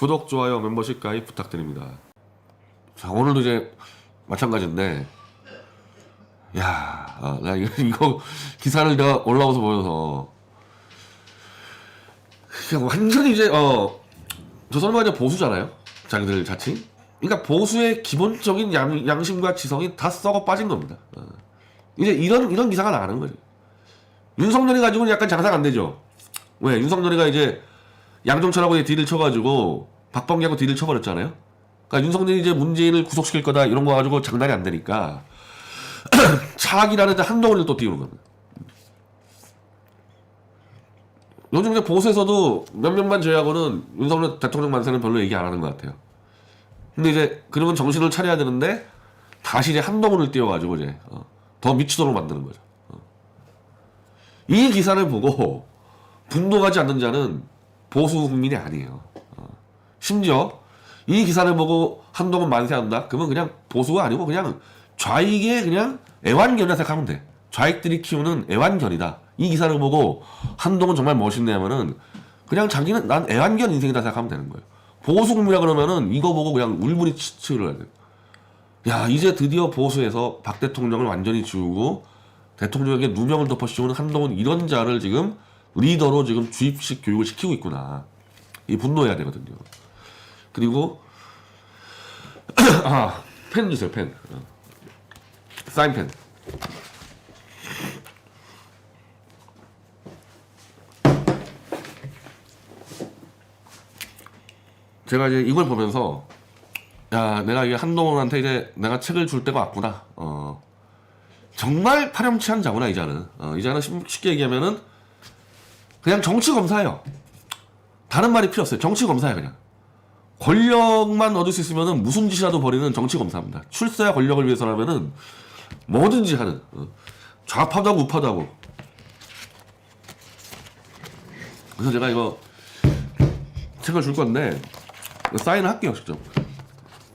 구독, 좋아요, 멤버십 가입 부탁드립니다. 자, 오늘도 이제 마찬가지인데, 야, 나 이거 기사를 내가 올라와서 보여서, 그냥 완전히 이제, 조선은 이제 보수잖아요? 자기들 자칭? 그러니까 보수의 기본적인 양심과 지성이 다 썩어 빠진 겁니다. 이제 이런 기사가 나가는 거죠. 윤석열이 가지고는 약간 장사가 안 되죠. 왜? 윤석열이가 이제 양정철하고 딜을 쳐가지고 박범계하고 딜을 쳐버렸잖아요. 그러니까 윤석열이 이제 문재인을 구속시킬 거다 이런 거 가지고 장난이 안 되니까 차악이라는 한동훈을 또 띄우는 겁니다. 요즘 이제 보수에서도 몇 명만 제외하고는 윤석열 대통령 만세는 별로 얘기 안 하는 것 같아요. 근데 이제 그러면 정신을 차려야 되는데 다시 이제 한동훈을 띄워가지고 이제 더 미치도록 만드는 거죠. 이 기사를 보고 분노하지 않는 자는 보수 국민이 아니에요. 심지어 이 기사를 보고 한동훈 만세한다? 그러면 그냥 보수가 아니고 그냥 좌익의 그냥 애완견이라 생각하면 돼. 좌익들이 키우는 애완견이다. 이 기사를 보고 한동훈 정말 멋있네 하면은 그냥 자기는 난 애완견 인생이다 생각하면 되는 거예요. 보수 국민이라 그러면은 이거 보고 그냥 울분이 치를 해야 돼요. 야, 이제 드디어 보수에서 박 대통령을 완전히 지우고 대통령에게 누명을 덮어 씌우는 한동훈 이런 자를 지금 리더로 지금 주입식 교육을 시키고 있구나. 이 분노해야 되거든요. 그리고 펜 주세요. 펜. 사인펜. 제가 이제 이걸 보면서 야, 내가 이게 한동훈한테 이제 내가 책을 줄 때가 왔구나. 정말 파렴치한 자구나 이자는. 이자는 쉽게 얘기하면은 그냥 정치 검사예요. 다른 말이 필요 없어요. 정치 검사야 그냥. 권력만 얻을 수 있으면은 무슨 짓이라도 벌이는 정치 검사입니다. 출세와 권력을 위해서라면은 뭐든지 하는. 좌파도 하고 우파도 하고. 그래서 제가 이거 책을 줄 건데 사인을 할게요 직접.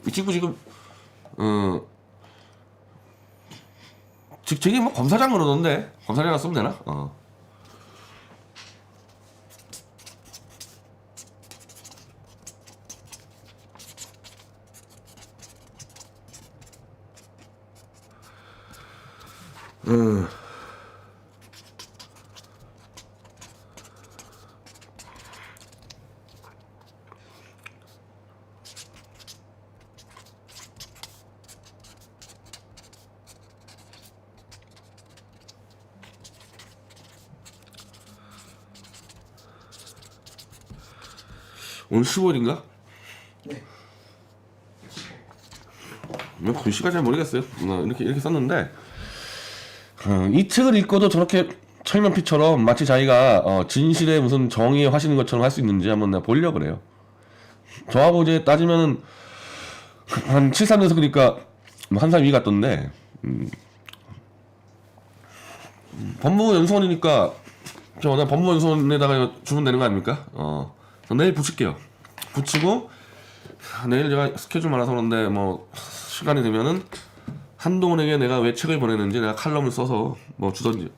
이 친구 지금 저기 뭐 검사장 그러던데 검사장 쓰면 되나? 오늘 15일인가? 네. 글씨가 잘 모르겠어요. 이렇게 썼는데 이 책을 읽고도 저렇게 철면피처럼 마치 자기가 진실의 무슨 정의에 화시는 것처럼 할 수 있는지 한번 내가 보려고 그래요. 저하고 이제 따지면은 한 7~3에서 그러니까 한 살 위 같던데 법무부 연수원이니까 나 법무부 연수원에다가 주면 되는 거 아닙니까? 내일 붙일게요. 붙이고 내일 제가 스케줄 많아서 그런데 뭐 시간이 되면은 한동훈에게 내가 왜 책을 보내는지 내가 칼럼을 써서 뭐 주던지.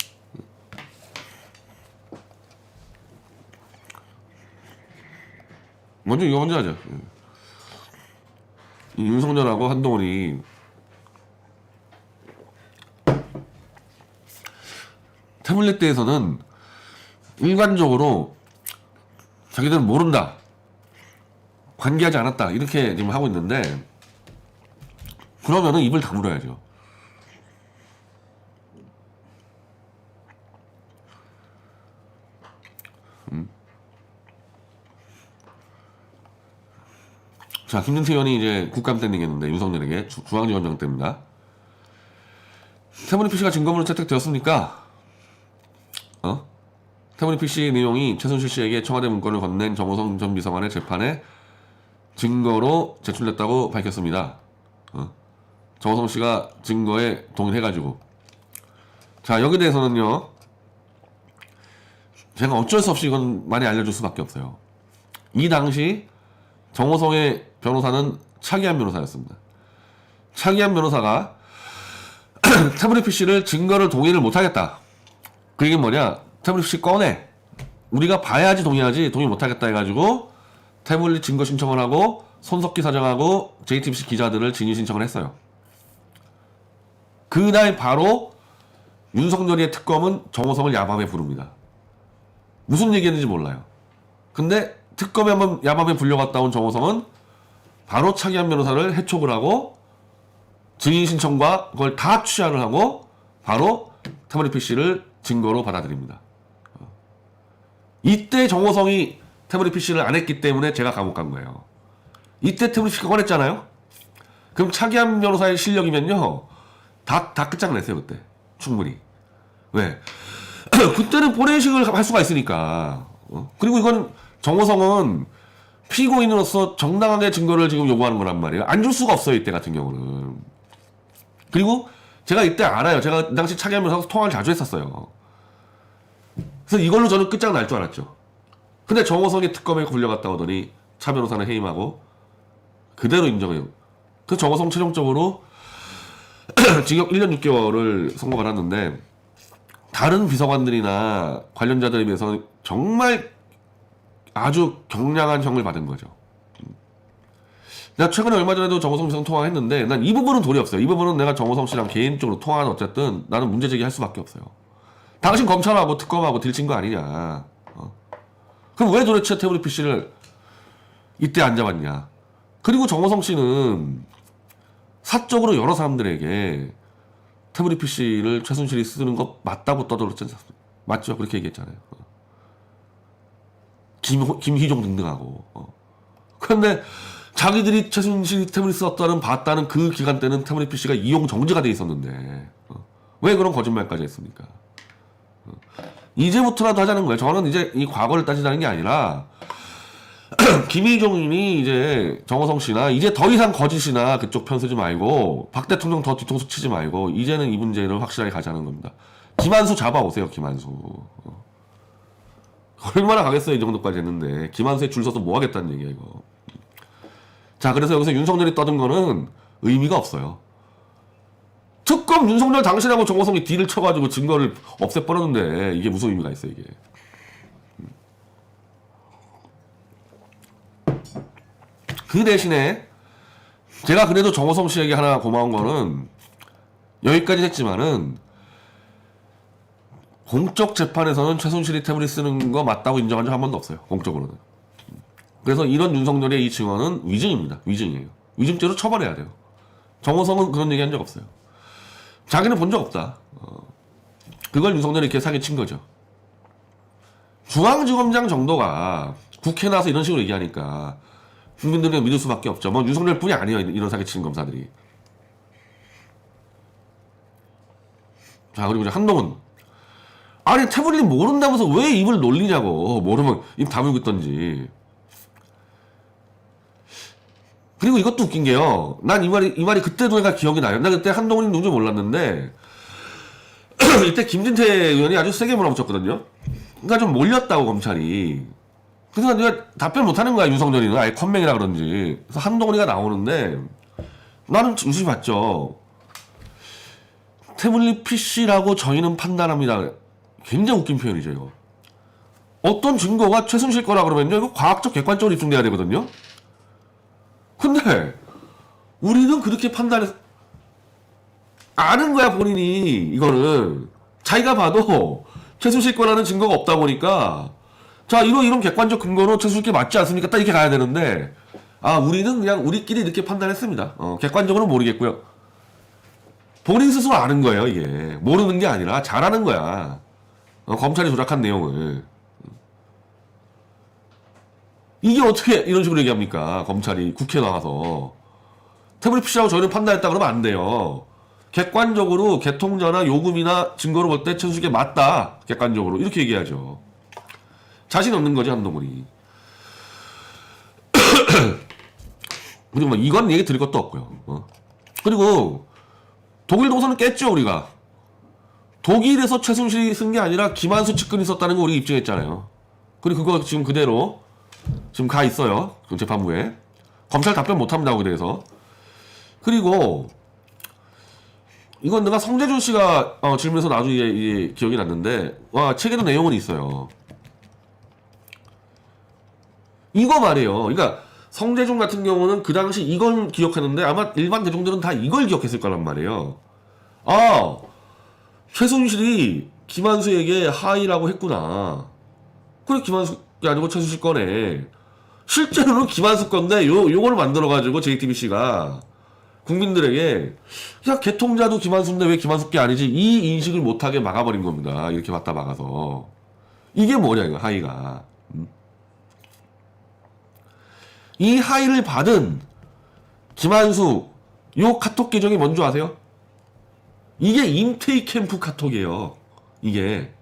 먼저 이거 먼저 하자. 이 윤석열하고 한동훈이 태블릿 대에서는 일관적으로 자기들은 모른다, 관계하지 않았다 이렇게 지금 하고 있는데 그러면은 입을 다물어야죠. 자, 김진태 의원이 이제 국감 땡기겠는데 윤석열에게 중앙지원장 때입니다. 태블릿 PC가 증거물로 채택되었습니까? 태블릿 PC 내용이 최순실 씨에게 청와대 문건을 건넨 정호성 전 비서관의 재판에 증거로 제출됐다고 밝혔습니다. 정호성 씨가 증거에 동의해가지고. 자, 여기에 대해서는요, 제가 어쩔 수 없이 이건 많이 알려줄 수밖에 없어요. 이 당시 정호성의 변호사는 차기한 변호사였습니다. 차기한 변호사가 태블릿 PC를 증거를 동의를 못하겠다. 그 얘기는 뭐냐? 태블릿 PC 꺼내. 우리가 봐야지 동의하지 동의 못하겠다 해가지고 태블릿 증거 신청을 하고 손석희 사장하고 JTBC 기자들을 징계 신청을 했어요. 그날 바로 윤석열이의 특검은 정호성을 야밤에 부릅니다. 무슨 얘기했는지 몰라요. 근데 특검에 한번 야밤에 불려갔다 온 정호성은 바로 차기한 변호사를 해촉을 하고 증인 신청과 그걸 다 취하를 하고 바로 태블릿 PC를 증거로 받아들입니다. 이때 정호성이 태블릿 PC를 안 했기 때문에 제가 감옥 간 거예요. 이때 태블릿 PC가 꺼냈잖아요. 그럼 차기한 변호사의 실력이면요 다 끝장냈어요. 그때 충분히. 왜? 그때는 포렌식을 할 수가 있으니까. 그리고 이건 정호성은 피고인으로서 정당하게 증거를 지금 요구하는 거란 말이에요. 안 줄 수가 없어요. 이때 같은 경우는. 그리고 제가 이때 알아요. 제가 당시 차기한 변호사하고 통화를 자주 했었어요. 그래서 이걸로 저는 끝장날 줄 알았죠. 근데 정호성이 특검에 걸려갔다 오더니 차 변호사는 해임하고 그대로 인정해요. 그래서 정호성 최종적으로 징역 1년 6개월을 선고받았는데 다른 비서관들이나 관련자들에 비해서는 정말 아주 경량한 형을 받은 거죠. 내가 최근에 얼마 전에도 정호성 씨랑 통화했는데 난 이 부분은 도리 없어요. 이 부분은 내가 정호성 씨랑 개인적으로 통화는 어쨌든 나는 문제 제기할 수밖에 없어요. 당신 검찰하고 특검하고 들친 거 아니냐. 그럼 왜 도대체 태블릿 PC를 이때 안 잡았냐. 그리고 정호성 씨는 사적으로 여러 사람들에게 태블릿 PC를 최순실이 쓰는 거 맞다고 떠들었지 않습니까? 맞죠? 그렇게 얘기했잖아요. 김희종 등등하고. 그런데 자기들이 최순실이 태블릿 썼다는 봤다는 그 기간 때는 태블릿 PC가 이용 정지가 돼 있었는데 왜 그런 거짓말까지 했습니까? 이제부터라도 하자는 거예요. 저는 이제 이 과거를 따지자는 게 아니라 김희종이 이제 정호성 씨나 이제 더 이상 거짓이나 그쪽 편 쓰지 말고 박 대통령 더 뒤통수 치지 말고 이제는 이 문제를 확실하게 가자는 겁니다. 김한수 잡아오세요. 김한수. 얼마나 가겠어요. 이 정도까지 했는데 김한수에 줄 서서 뭐 하겠다는 얘기야 이거. 자, 그래서 여기서 윤석열이 떠든 거는 의미가 없어요. 특검 윤석열 당신하고 정호성이 딜을 쳐가지고 증거를 없애버렸는데 이게 무슨 의미가 있어 이게. 그 대신에 제가 그래도 정호성 씨에게 하나 고마운 거는 여기까지 했지만은 공적 재판에서는 최순실이 태블릿 쓰는 거 맞다고 인정한 적 한 번도 없어요. 공적으로는. 그래서 이런 윤석열의 이 증언은 위증입니다. 위증이에요. 위증죄로 처벌해야 돼요. 정호성은 그런 얘기 한 적 없어요. 자기는 본 적 없다. 그걸 윤석열이 이렇게 사기친 거죠. 중앙지검장 정도가 국회 나와서 이런 식으로 얘기하니까 국민들이 믿을 수밖에 없죠. 뭐 윤석열 뿐이 아니에요. 이런 사기치는 검사들이. 자, 그리고 이제 한동훈. 아니 태블릿 모른다면서 왜 입을 놀리냐고. 모르면 입 다물고 있던지. 그리고 이것도 웃긴 게요. 난 이 말이 그때도 내가 기억이 나요. 나 그때 한동훈이 누군지 몰랐는데 이때 김진태 의원이 아주 세게 몰아붙였거든요. 그러니까 좀 몰렸다고 검찰이. 그래서 내가 답변 못하는 거야. 윤석열이는 아예 컴맹이라 그런지. 그래서 한동훈이가 나오는데 나는 잠시 봤죠. 태블릿 PC라고 저희는 판단합니다. 굉장히 웃긴 표현이죠 이거. 어떤 증거가 최순실 거라 그러면요 이거 과학적 객관적으로 입증돼야 되거든요. 근데 우리는 그렇게 판단해서 아는 거야 본인이. 이거는 자기가 봐도 최순실 거라는 증거가 없다 보니까 자 이런 객관적 근거로 최순실께 맞지 않습니까? 딱 이렇게 가야 되는데 우리는 그냥 우리끼리 이렇게 판단했습니다. 객관적으로는 모르겠고요. 본인 스스로 아는 거예요 이게. 모르는 게 아니라 잘 아는 거야. 검찰이 조작한 내용을. 이게 어떻게 이런 식으로 얘기합니까? 검찰이 국회에 나와서. 태블릿 PC하고 저희는 판단했다 그러면 안 돼요. 객관적으로 개통자나 요금이나 증거로 볼 때 최순실께 맞다. 객관적으로. 이렇게 얘기하죠. 자신 없는 거지 한동훈이. 그리고 뭐 이건 얘기 드릴 것도 없고요. 그리고 독일 동선은 깼죠 우리가. 독일에서 최순실이 쓴 게 아니라 김한수 측근이 썼다는 거 우리가 입증했잖아요. 그리고 그거 지금 그대로 지금 가 있어요. 재판부에. 검찰 답변 못합니다. 거기에 대해서. 그리고 이건 내가 성재준 씨가 질문해서 나중에 이게 기억이 났는데 책에도 내용은 있어요. 이거 말이에요. 그러니까 성대중 같은 경우는 그 당시 이걸 기억했는데 아마 일반 대중들은 다 이걸 기억했을 거란 말이에요. 아, 최순실이 김한수에게 하이라고 했구나. 그래, 김한수가 아니고 최순실 거네. 실제로는 김한수 건데 요걸 만들어가지고 JTBC가 국민들에게 야, 개통자도 김한수인데 왜 김한수 게 아니지? 이 인식을 못하게 막아버린 겁니다. 이렇게 맞다 막아서. 이게 뭐냐 이거 하이가. 이 하이를 받은 김한수 요 카톡 계정이 뭔지 아세요? 이게 임태희 캠프 카톡이에요. 이게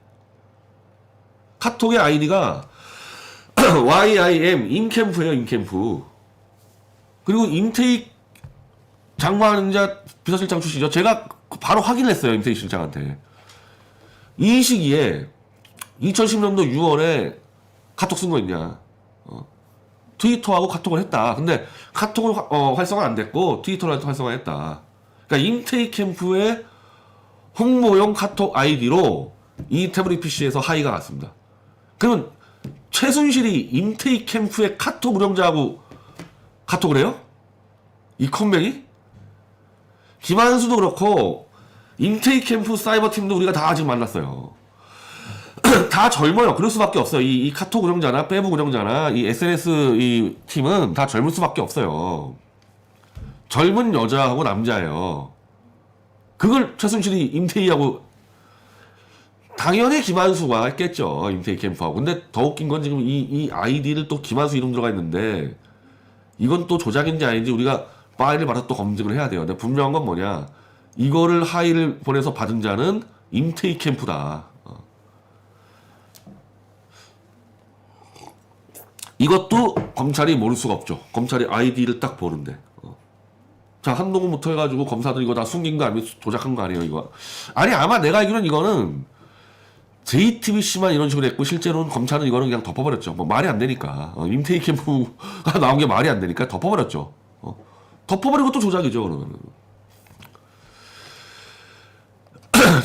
카톡의 아이디가 YIM 임캠프예요. 임캠프. 그리고 임태희 장관자 비서실장 출신이죠. 제가 바로 확인을 했어요. 임태희 실장한테. 이 시기에 2010년도 6월에 카톡 쓴 거 있냐. 트위터하고 카톡을 했다. 근데 카톡은 활성화 안 됐고 트위터로 활성화했다. 그러니까 임태희 캠프의 홍보용 카톡 아이디로 이 태블릿 PC에서 하이가 왔습니다. 그러면 최순실이 임태희 캠프의 카톡 운영자하고 카톡을 해요? 이 컴백이? 김한수도 그렇고 임태희 캠프 사이버 팀도 우리가 다 아직 만났어요. 다 젊어요. 그럴 수밖에 없어요. 이 카톡 운영자나 페이북 운영자나 이 SNS 이 팀은 다 젊을 수밖에 없어요. 젊은 여자하고 남자예요. 그걸 최순실이 임태희하고 당연히 김한수가 했겠죠. 임태희 캠프하고. 근데 더 웃긴 건 지금 이 아이디를 또 김한수 이름 들어가 있는데 이건 또 조작인지 아닌지 우리가 파일을 받아서 또 검증을 해야 돼요. 근데 분명한 건 뭐냐. 이거를 하이를 보내서 받은 자는 임태희 캠프다. 이것도 검찰이 모를 수가 없죠. 검찰이 아이디를 딱 보는데. 자, 한동훈부터 해가지고 검사들 이거 다 숨긴 거 아니면 조작한 거 아니에요, 이거. 아니, 아마 내가 알기로는 이거는 JTBC만 이런 식으로 했고, 실제로는 검찰은 이거는 그냥 덮어버렸죠. 뭐, 말이 안 되니까. 임태희 캠프가 나온 게 말이 안 되니까 덮어버렸죠. 덮어버리고 또 조작이죠, 그러면.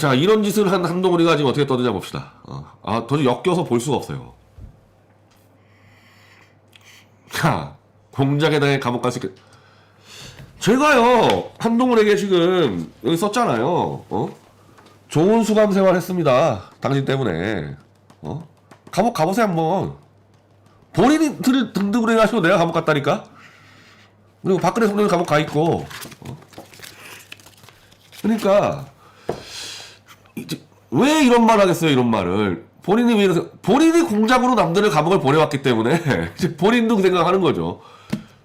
자, 이런 짓을 한 한동훈이가 지금 어떻게 떠드냐 봅시다. 도저히 엮여서 볼 수가 없어요. 자, 공작에 당해 감옥 갈 수 있게. 제가요, 한동훈에게 지금, 여기 썼잖아요. 좋은 수감 생활 했습니다. 당신 때문에. 감옥 가보세요, 한번. 본인이 등등을 해가지고 내가 감옥 갔다니까? 그리고 박근혜 대통령이 감옥 가 있고. 그러니까, 왜 이런 말 하겠어요, 이런 말을. 본인이 공작으로 남들을 감옥을 보내왔기 때문에, 본인도 그 생각하는 거죠.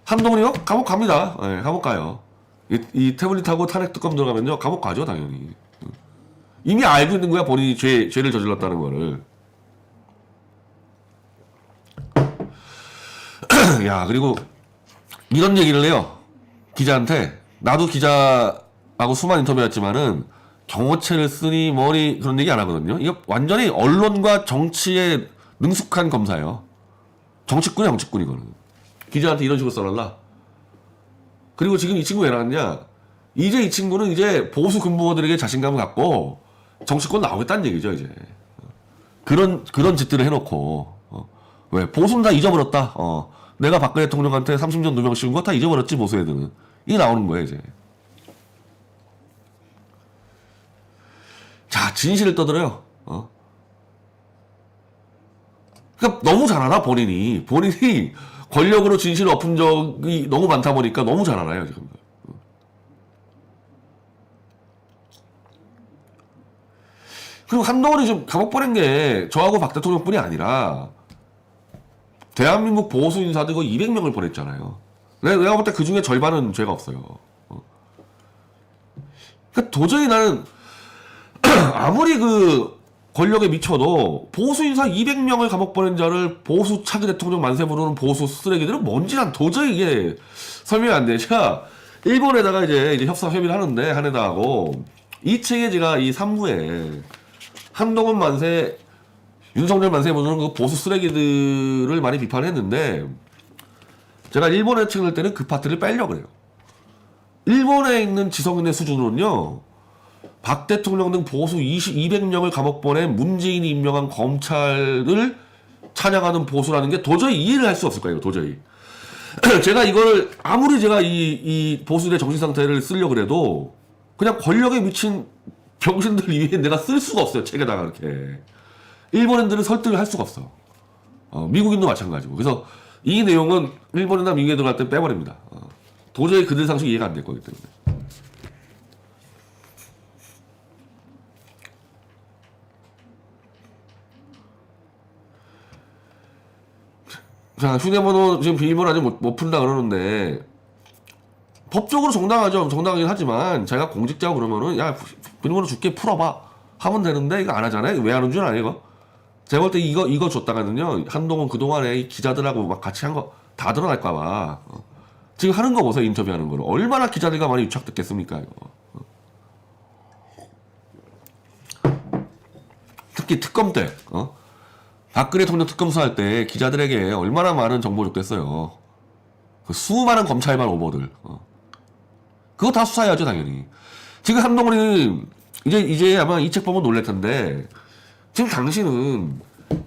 한동훈이요? 감옥 갑니다. 네, 감옥 가요. 이 태블릿하고 탄핵 특검 들어가면요, 감옥 가죠, 당연히. 이미 알고 있는 거야, 본인이 죄를 저질렀다는 거를. 야, 그리고 이런 얘기를 해요. 기자한테. 나도 기자하고 수많은 인터뷰했지만은 경호체를 쓰니 뭐니 그런 얘기 안 하거든요. 이거 완전히 언론과 정치에 능숙한 검사예요. 정치꾼이야, 정치꾼 이거는. 기자한테 이런 식으로 써달라. 그리고 지금 이 친구 왜 나왔냐? 이제 이 친구는 이제 보수 근무원들에게 자신감을 갖고 정치권 나오겠다는 얘기죠, 이제. 그런 짓들을 해놓고. 왜? 보수는 다 잊어버렸다. 내가 박근혜 대통령한테 30년 누명 씌운 거 다 잊어버렸지, 보수 애들은. 이게 나오는 거예요, 이제. 자, 진실을 떠들어요. 그러니까 너무 잘 알아, 본인이. 권력으로 진실을 엎은 적이 너무 많다 보니까 너무 잘 알아요, 지금. 그리고 한동훈이 지금 감옥 보낸 게 저하고 박 대통령뿐이 아니라 대한민국 보수 인사들 거의 200명을 보냈잖아요. 내가 볼 때 그 중에 절반은 죄가 없어요. 그러니까 도저히 나는 아무리 그 권력에 미쳐도 보수 인사 200명을 감옥 보낸 자를 보수 차기 대통령 만세 부르는 보수 쓰레기들은 뭔지 난 도저히 이게 설명이 안 돼. 제가 일본에다가 이제 협상 협의를 하는데 한해다하고 이 책에 제가 이 3부에 한동훈 만세, 윤석열 만세 부르는 그 보수 쓰레기들을 많이 비판했는데 제가 일본에 책을 낼 때는 그 파트를 빼려고 그래요. 일본에 있는 지성인의 수준으로는요. 박 대통령 등 보수 200명을 감옥 보낸 문재인이 임명한 검찰을 찬양하는 보수라는 게 도저히 이해를 할 수 없을 거예요. 도저히. 제가 이걸 아무리 제가 이 보수의 정신 상태를 쓰려고 그래도 그냥 권력에 미친 병신들 위해 내가 쓸 수가 없어요. 책에다가 이렇게. 일본인들은 설득을 할 수가 없어. 미국인도 마찬가지고. 그래서 이 내용은 일본이나 미국에 들어갈 때 빼버립니다. 도저히 그들 상식 이해가 안 될 거기 때문에. 자, 휴대번호 지금 비밀번호 아직 못 푼다 그러는데 법적으로 정당하죠. 정당하긴 하지만 자기가 공직자고 그러면은 야 비밀번호 줄게 풀어봐 하면 되는데 이거 안 하잖아요. 왜 하는 줄 아냐 이거? 제가 볼 때 이거 줬다가는요 한동훈 그동안에 이 기자들하고 막 같이 한 거 다 드러날까봐 지금 하는 거 보세요. 인터뷰하는 거를 얼마나 기자들과 많이 유착됐겠습니까 이거. 특히 특검 때 박근혜 대통령 특검 수사할 때 기자들에게 얼마나 많은 정보 줬겠어요. 그 수많은 검찰만 오버들. 그거 다 수사해야죠 당연히. 지금 한동훈이 이제 아마 이 책 보면 놀랄 텐데 지금 당신은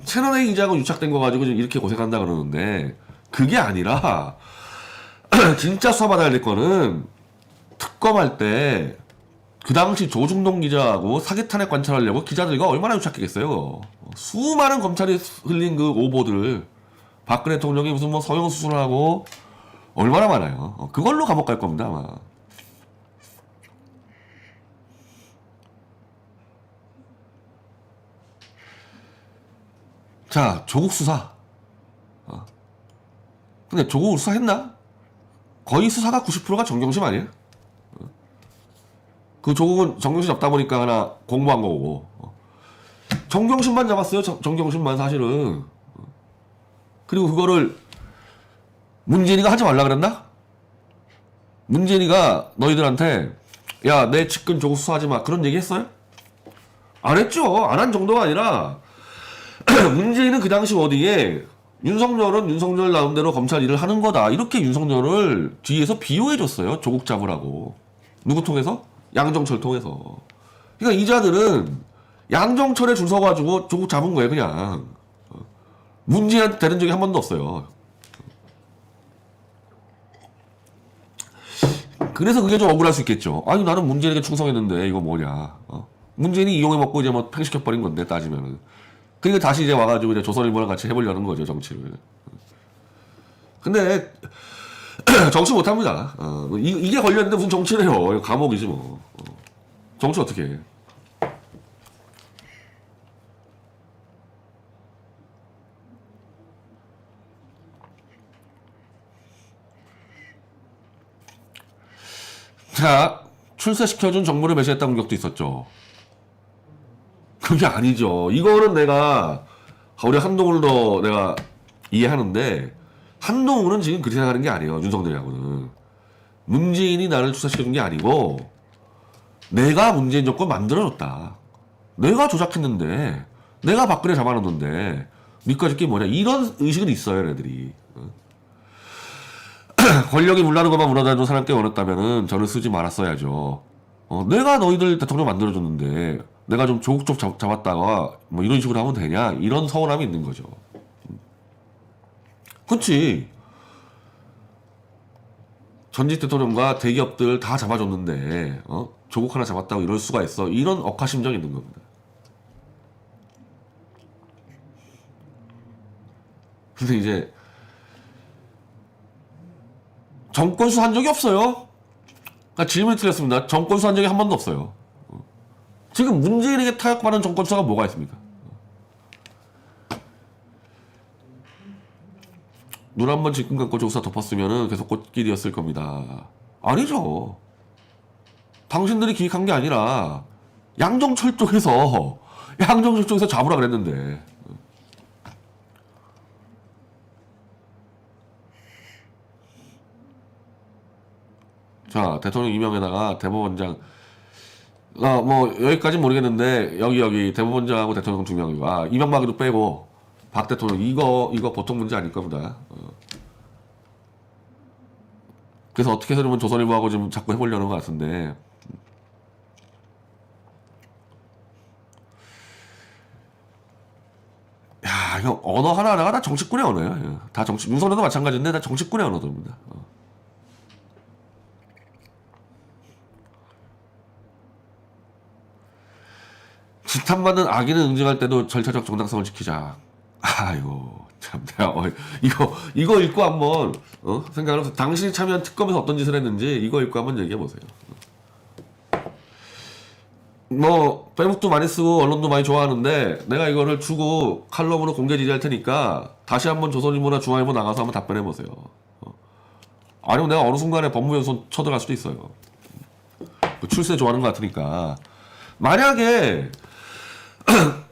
채널A 기자하고 유착된 거 가지고 이렇게 고생한다 그러는데 그게 아니라 진짜 수사받아야 될 거는 특검할 때 그 당시 조중동 기자하고 사기 탄핵 관찰하려고 기자들과 얼마나 유착했겠어요. 수많은 검찰이 흘린 그 오보들 박근혜 대통령이 무슨 뭐 성형 수술을 하고 얼마나 많아요. 그걸로 감옥 갈 겁니다 아마. 자, 조국 수사. 근데 조국 수사했나? 거의 수사가 90%가 정경심 아니에요? 그 조국은 정경심 잡다 보니까 하나 공모한 거고. 정경심만 잡았어요. 정경심만 사실은. 그리고 그거를 문재인이가 하지 말라 그랬나? 문재인이가 너희들한테 야, 내 측근 조국 수사하지 마. 그런 얘기 했어요? 안 했죠. 안 한 정도가 아니라 문재인은 그 당시 어디에 윤석열은 윤석열 나름대로 검찰 일을 하는 거다. 이렇게 윤석열을 뒤에서 비호해줬어요. 조국 잡으라고. 누구 통해서? 양정철 통해서. 그러니까 이자들은 양정철에 줄 서가지고 조국 잡은 거예요. 그냥. 문재인한테 되는 적이 한 번도 없어요. 그래서 그게 좀 억울할 수 있겠죠. 아니 나는 문재인에게 충성했는데 이거 뭐냐. 문재인이 이용해먹고 이제 뭐 팽시켜버린 건데 따지면은. 그러니까 다시 이제 와가지고 이제 조선일보랑 같이 해보려는 거죠 정치를. 근데 정치 못합니다. 이게 걸렸는데 무슨 정치를 해요. 이거 감옥이지 뭐. 정치 어떻게 해. 자, 출세시켜준 정부를 배신했다는 공격도 있었죠. 그게 아니죠. 이거는 내가 우리 한동훈도 내가 이해하는데 한동훈은 지금 그렇게 생각하는 게 아니에요. 윤석열하고는. 문재인이 나를 출세시켜준 게 아니고 내가 문재인 정권 만들어줬다. 내가 조작했는데 내가 박근혜 잡아놓는데 니까지 게 뭐냐. 이런 의식은 있어요. 애들이. 권력이 물나는 것만 물어다니는 사람께 원했다면은 저를 쓰지 말았어야죠. 내가 너희들 대통령 만들어줬는데 내가 좀 조국 쪽 잡았다가 뭐 이런 식으로 하면 되냐 이런 서운함이 있는 거죠. 그렇지. 전직 대통령과 대기업들 다 잡아줬는데 조국 하나 잡았다고 이럴 수가 있어. 이런 억하심정이 있는 겁니다. 근데 이제 정권 수사한 적이 없어요. 그러니까 질문이 틀렸습니다. 정권 수사한 적이 한 번도 없어요. 지금 문재인에게 타격받은 정권 수사가 뭐가 있습니까? 눈 한 번 질끈 감고 조사 덮었으면 계속 꽃길이었을 겁니다. 아니죠. 당신들이 기획한 게 아니라 양정철 쪽에서 잡으라 그랬는데. 자, 대통령 임명에다가 대법원장 뭐 여기까지는 모르겠는데 여기 대법원장하고 대통령 두 명이고 이명박이도 빼고 박 대통령 이거 보통 문제 아닐 겁니다. 그래서 어떻게 해서든 조선일보하고 좀 자꾸 해보려는 것 같은데 야 이거 언어 하나하나가 다 정치꾼의 언어예요. 예. 다 윤석열도 마찬가지인데 다 정치꾼의 언어들입니다. 지탄받는 악인을 응징할 때도 절차적 정당성을 지키자. 아이고 참 내가 이거 읽고 한번 생각을 해보세요. 당신이 참여한 특검에서 어떤 짓을 했는지 이거 읽고 한번 얘기해 보세요. 뭐 페이스북도 많이 쓰고 언론도 많이 좋아하는데 내가 이거를 주고 칼럼으로 공개 지지할 테니까 다시 한번 조선일보나 중앙일보 나가서 한번 답변해 보세요. 아니면 내가 어느 순간에 법무부에 손 쳐들어갈 수도 있어요. 출세 좋아하는 것 같으니까. 만약에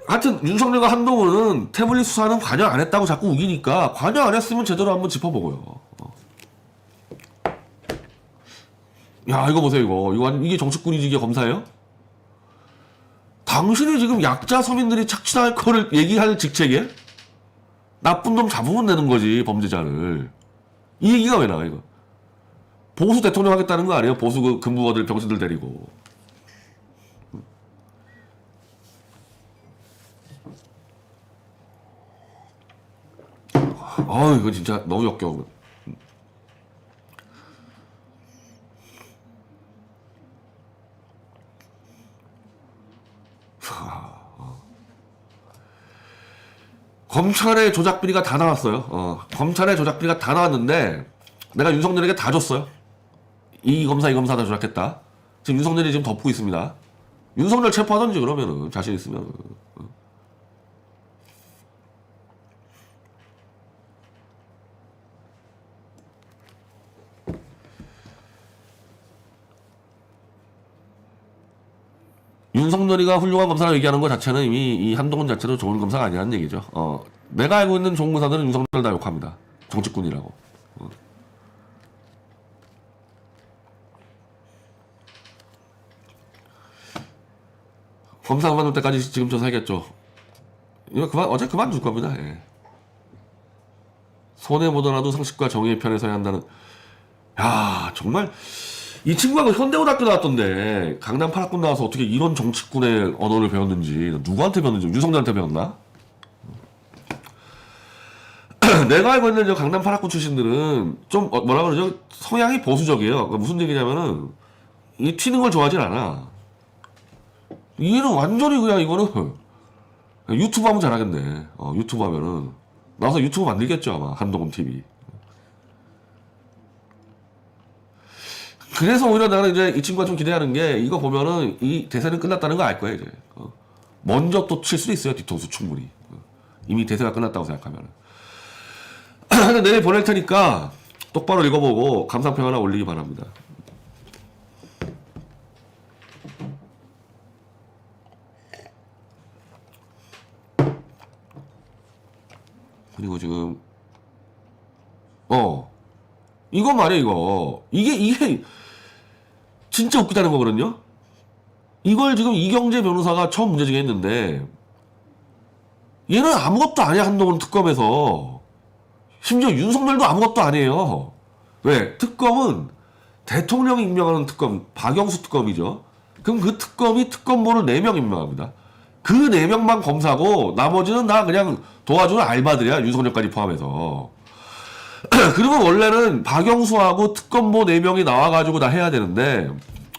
하여튼 윤석열과 한동훈은 태블릿 수사는 관여 안 했다고 자꾸 우기니까 관여 안 했으면 제대로 한번 짚어보고요. 야 이거 보세요. 이게 정치꾼이지 이게 검사예요? 당신이 지금 약자 서민들이 착취당할 거를 얘기할 직책에 나쁜 놈 잡으면 되는 거지 범죄자를. 이 얘기가 왜 나와 이거? 보수 대통령 하겠다는 거 아니에요? 보수 그 근무원들 병신들 데리고. 이거 진짜 너무 역겨워. 검찰의 조작 비리가 다 나왔어요. 검찰의 조작 비리가 다 나왔는데 내가 윤석열에게 다 줬어요. 이 검사 다 조작했다. 지금 윤석열이 지금 덮고 있습니다. 윤석열 체포하던지 그러면은 자신 있으면. 윤석열이가 훌륭한 검사라고 얘기하는 것 자체는 이미 이 한동훈 자체도 좋은 검사가 아니라는 얘기죠. 내가 알고 있는 좋은 검사들은 윤석열 다 욕합니다. 정치꾼이라고. 검사 그만둘 때까지 지금 조사하겠죠. 이거 어제 그만둘 겁니다. 예. 손해보더라도 상식과 정의의 편에 서야 한다는. 야 정말 이 친구가 그 현대고등학교 나왔던데 강남 8학군 나와서 어떻게 이런 정치꾼의 언어를 배웠는지. 누구한테 배웠는지. 윤석열한테 배웠나? 내가 알고 있는 강남 8학군 출신들은 좀 뭐라 그러죠? 성향이 보수적이에요. 그러니까 무슨 얘기냐면은 이 튀는 걸 좋아하진 않아. 얘는 완전히 그냥 이거는 유튜브 하면 잘하겠네. 유튜브 하면은 나와서 유튜브 만들겠죠 아마 한동훈 TV. 그래서 오히려 나는 이제 이 친구가 좀 기대하는 게 이거 보면은 이 대세는 끝났다는 거 알 거야 이제. 먼저 또 칠 수도 있어요 뒤통수 충분히. 이미 대세가 끝났다고 생각하면은. 하여튼 내일 보낼 테니까 똑바로 읽어보고 감상평 하나 올리기 바랍니다. 그리고 지금 이거 말이야 이게 진짜 웃기다는 거거든요. 이걸 지금 이경재 변호사가 처음 문제제기했는데 얘는 아무것도 아니야. 한동훈 특검에서 심지어 윤석열도 아무것도 아니에요. 왜? 특검은 대통령이 임명하는 특검, 박영수 특검이죠. 그럼 그 특검이 특검보를 4명 임명합니다. 그 4명만 검사고 나머지는 다 그냥 도와주는 알바들이야. 윤석열까지 포함해서. 그러면 원래는 박영수하고 특검보 4명이 나와가지고 다 해야 되는데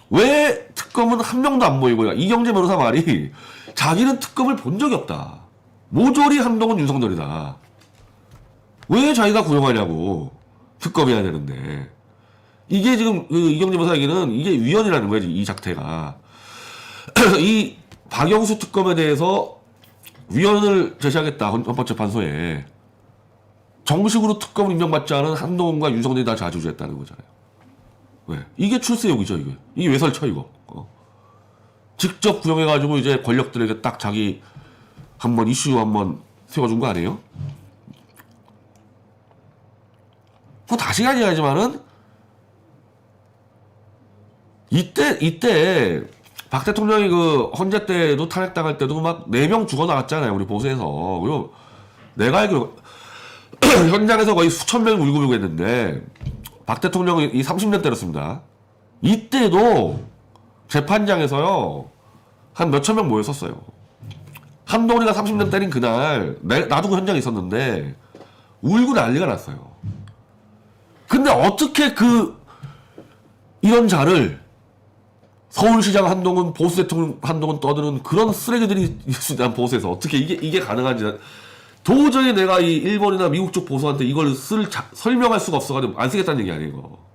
왜 특검은 한 명도 안 모이고요. 이경재 변호사 말이 자기는 특검을 본 적이 없다. 모조리 한동훈 윤석열이다. 왜 자기가 구형하냐고. 특검이 해야 되는데. 이게 지금 그 이경재 변호사 얘기는 이게 위헌이라는 거지. 이 작태가. 이 박영수 특검에 대해서 위헌을 제시하겠다. 헌법재판소에. 정식으로 특검 임명받지 않은 한동훈과 윤석열이 다 자주주했다는 거잖아요. 왜? 이게 출세욕이죠, 이게. 이게 왜 설쳐, 이거. 직접 구형해가지고 이제 권력들에게 딱 자기 한번 이슈 한번 세워준 거 아니에요? 그거 다시 이야기하지만은 이때 박 대통령이 그 헌재 때도 탄핵당할 때도 막 4명 죽어 나갔잖아요, 우리 보수에서. 그리고 내가 알기로 현장에서 거의 수천 명이 울고불고 했는데 박 대통령이 30년 때렸습니다. 이때도 재판장에서요 한 몇천 명 모였었어요. 한동훈이가 30년 때린 그날 나도 그 현장에 있었는데 울고 난리가 났어요. 근데 어떻게 이런 자를 서울시장 한동훈, 보수 대통령 한동훈 떠드는 그런 쓰레기들이 있으면 보수에서 어떻게 이게 가능한지 도저히 내가 이 일본이나 미국 쪽 보수한테 이걸 설명할 수가 없어가지고 안 쓰겠다는 얘기 아니에요. 이거.